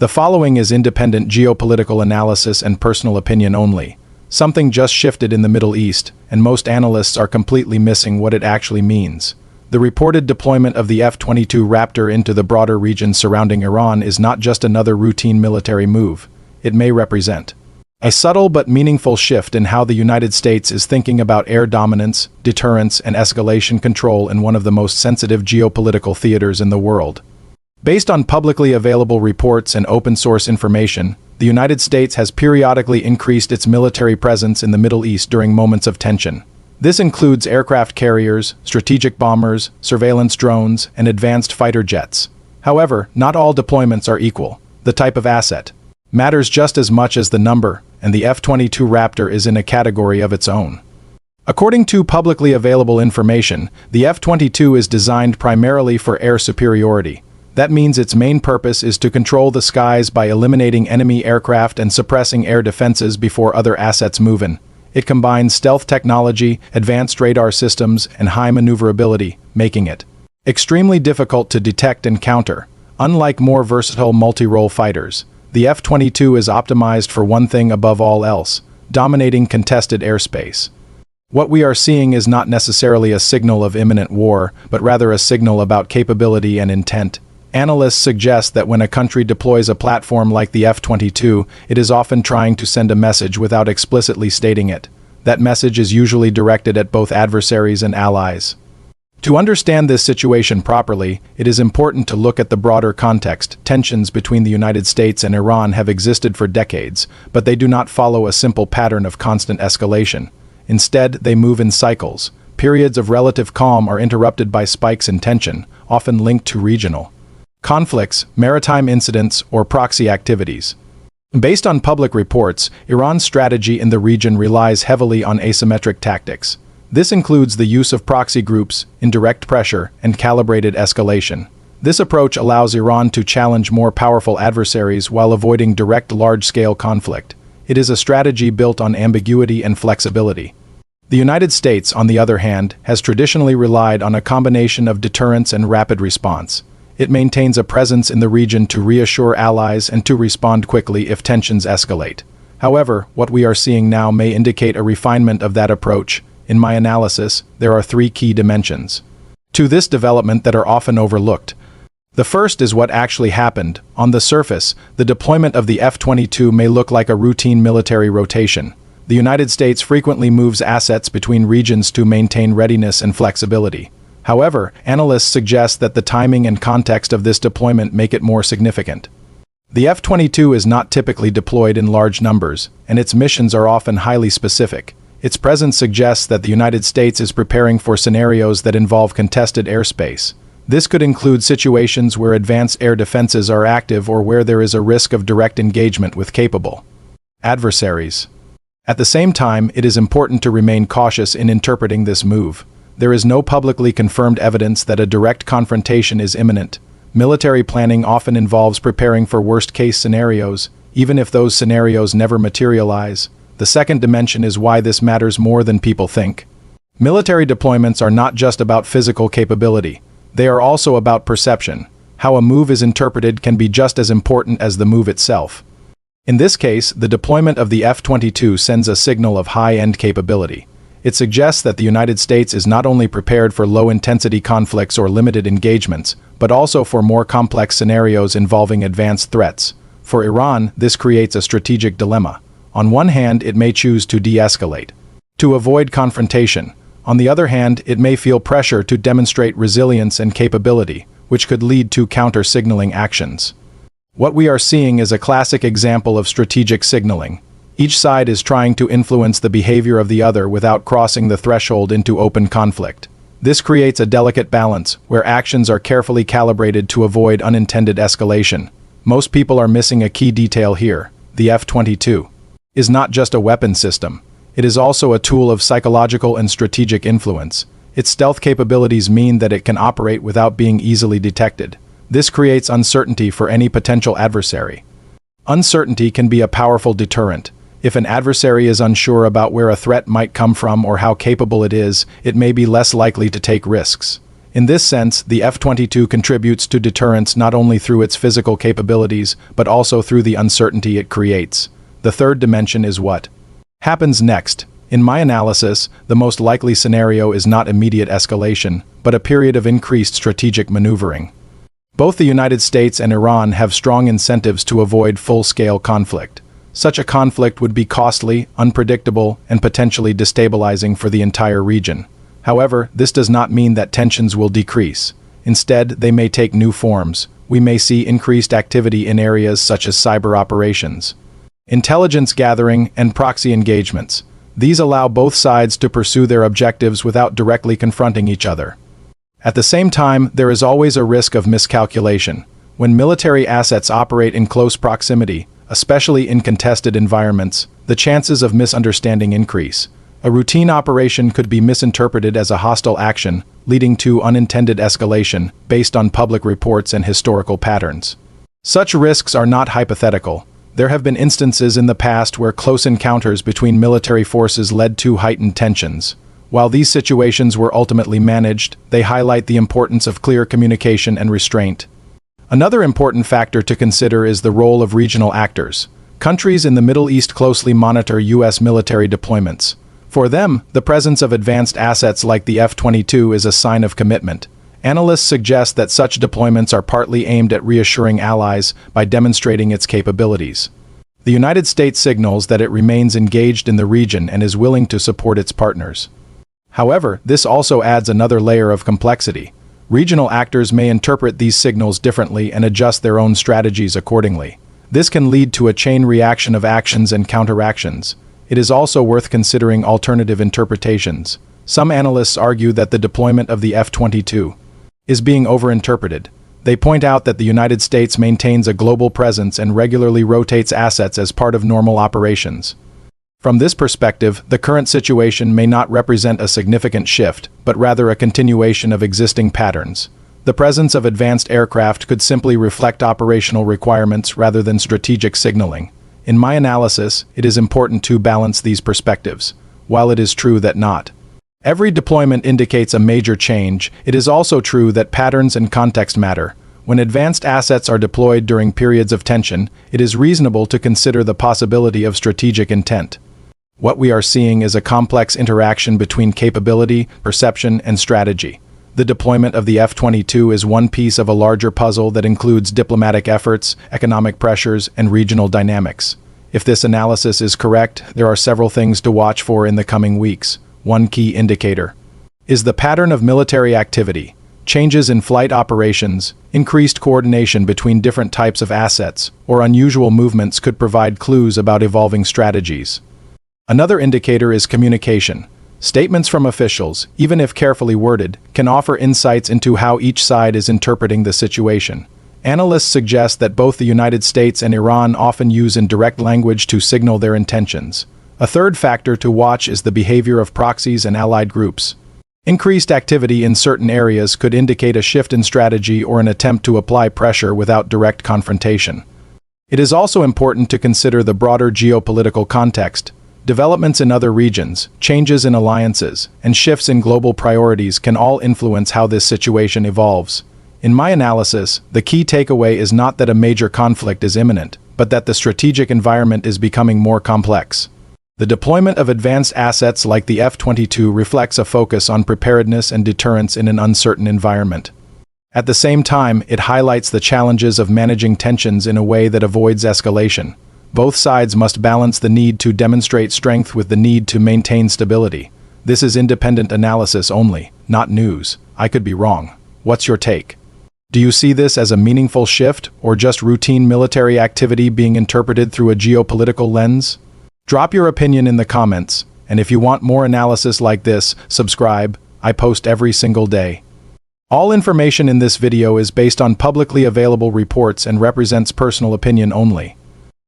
The following is independent geopolitical analysis and personal opinion only. Something just shifted in the Middle East, and most analysts are completely missing what it actually means. The reported deployment of the F-22 Raptor into the broader region surrounding Iran is not just another routine military move. It may represent a subtle but meaningful shift in how the United States is thinking about air dominance, deterrence, and escalation control in one of the most sensitive geopolitical theaters in the world. Based on publicly available reports and open-source information, the United States has periodically increased its military presence in the Middle East during moments of tension. This includes aircraft carriers, strategic bombers, surveillance drones, and advanced fighter jets. However, not all deployments are equal. The type of asset matters just as much as the number, and the F-22 Raptor is in a category of its own. According to publicly available information, the F-22 is designed primarily for air superiority. That means its main purpose is to control the skies by eliminating enemy aircraft and suppressing air defenses before other assets move in. It combines stealth technology, advanced radar systems, and high maneuverability, making it extremely difficult to detect and counter. Unlike more versatile multi-role fighters, the F-22 is optimized for one thing above all else: dominating contested airspace. What we are seeing is not necessarily a signal of imminent war, but rather a signal about capability and intent. Analysts suggest that when a country deploys a platform like the F-22, it is often trying to send a message without explicitly stating it. That message is usually directed at both adversaries and allies. To understand this situation properly, it is important to look at the broader context. Tensions between the United States and Iran have existed for decades, but they do not follow a simple pattern of constant escalation. Instead, they move in cycles. Periods of relative calm are interrupted by spikes in tension, often linked to regional conflicts, maritime incidents, or proxy activities. Based on public reports, Iran's strategy in the region relies heavily on asymmetric tactics. This includes the use of proxy groups, indirect pressure, and calibrated escalation. This approach allows Iran to challenge more powerful adversaries while avoiding direct large-scale conflict. It is a strategy built on ambiguity and flexibility. The United States, on the other hand, has traditionally relied on a combination of deterrence and rapid response. It maintains a presence in the region to reassure allies and to respond quickly if tensions escalate. However, what we are seeing now may indicate a refinement of that approach. In my analysis, there are three key dimensions to this development that are often overlooked. The first is what actually happened. On the surface, the deployment of the F-22 may look like a routine military rotation. The United States frequently moves assets between regions to maintain readiness and flexibility. However, analysts suggest that the timing and context of this deployment make it more significant. The F-22 is not typically deployed in large numbers, and its missions are often highly specific. Its presence suggests that the United States is preparing for scenarios that involve contested airspace. This could include situations where advanced air defenses are active or where there is a risk of direct engagement with capable adversaries. At the same time, it is important to remain cautious in interpreting this move. There is no publicly confirmed evidence that a direct confrontation is imminent. Military planning often involves preparing for worst-case scenarios, even if those scenarios never materialize. The second dimension is why this matters more than people think. Military deployments are not just about physical capability. They are also about perception. How a move is interpreted can be just as important as the move itself. In this case, the deployment of the F-22 sends a signal of high-end capability. It suggests that the United States is not only prepared for low-intensity conflicts or limited engagements, but also for more complex scenarios involving advanced threats. For Iran, this creates a strategic dilemma. On one hand, it may choose to de-escalate, to avoid confrontation. On the other hand, it may feel pressure to demonstrate resilience and capability, which could lead to counter-signaling actions. What we are seeing is a classic example of strategic signaling. Each side is trying to influence the behavior of the other without crossing the threshold into open conflict. This creates a delicate balance, where actions are carefully calibrated to avoid unintended escalation. Most people are missing a key detail here. The F-22 is not just a weapon system. It is also a tool of psychological and strategic influence. Its stealth capabilities mean that it can operate without being easily detected. This creates uncertainty for any potential adversary. Uncertainty can be a powerful deterrent. If an adversary is unsure about where a threat might come from or how capable it is, it may be less likely to take risks. In this sense, the F-22 contributes to deterrence not only through its physical capabilities, but also through the uncertainty it creates. The third dimension is what happens next. In my analysis, the most likely scenario is not immediate escalation, but a period of increased strategic maneuvering. Both the United States and Iran have strong incentives to avoid full-scale conflict. Such a conflict would be costly, unpredictable, and potentially destabilizing for the entire region. However, this does not mean that tensions will decrease. Instead, they may take new forms. We may see increased activity in areas such as cyber operations, intelligence gathering, and proxy engagements. These allow both sides to pursue their objectives without directly confronting each other. At the same time, there is always a risk of miscalculation. When military assets operate in close proximity, especially in contested environments, the chances of misunderstanding increase. A routine operation could be misinterpreted as a hostile action, leading to unintended escalation based on public reports and historical patterns. Such risks are not hypothetical. There have been instances in the past where close encounters between military forces led to heightened tensions. While these situations were ultimately managed, they highlight the importance of clear communication and restraint. Another important factor to consider is the role of regional actors. Countries in the Middle East closely monitor U.S. military deployments. For them, the presence of advanced assets like the F-22 is a sign of commitment. Analysts suggest that such deployments are partly aimed at reassuring allies by demonstrating its capabilities. The United States signals that it remains engaged in the region and is willing to support its partners. However, this also adds another layer of complexity. Regional actors may interpret these signals differently and adjust their own strategies accordingly. This can lead to a chain reaction of actions and counteractions. It is also worth considering alternative interpretations. Some analysts argue that the deployment of the F-22 is being overinterpreted. They point out that the United States maintains a global presence and regularly rotates assets as part of normal operations. From this perspective, the current situation may not represent a significant shift, but rather a continuation of existing patterns. The presence of advanced aircraft could simply reflect operational requirements rather than strategic signaling. In my analysis, it is important to balance these perspectives. While it is true that not every deployment indicates a major change, it is also true that patterns and context matter. When advanced assets are deployed during periods of tension, it is reasonable to consider the possibility of strategic intent. What we are seeing is a complex interaction between capability, perception, and strategy. The deployment of the F-22 is one piece of a larger puzzle that includes diplomatic efforts, economic pressures, and regional dynamics. If this analysis is correct, there are several things to watch for in the coming weeks. One key indicator is the pattern of military activity. Changes in flight operations, increased coordination between different types of assets, or unusual movements could provide clues about evolving strategies. Another indicator is communication. Statements from officials, even if carefully worded, can offer insights into how each side is interpreting the situation. Analysts suggest that both the United States and Iran often use indirect language to signal their intentions. A third factor to watch is the behavior of proxies and allied groups. Increased activity in certain areas could indicate a shift in strategy or an attempt to apply pressure without direct confrontation. It is also important to consider the broader geopolitical context. Developments in other regions, changes in alliances, and shifts in global priorities can all influence how this situation evolves. In my analysis, the key takeaway is not that a major conflict is imminent, but that the strategic environment is becoming more complex. The deployment of advanced assets like the F-22 reflects a focus on preparedness and deterrence in an uncertain environment. At the same time, it highlights the challenges of managing tensions in a way that avoids escalation. Both sides must balance the need to demonstrate strength with the need to maintain stability. This is independent analysis only, not news. I could be wrong. What's your take? Do you see this as a meaningful shift, or just routine military activity being interpreted through a geopolitical lens? Drop your opinion in the comments, and if you want more analysis like this, subscribe. I post every single day. All information in this video is based on publicly available reports and represents personal opinion only.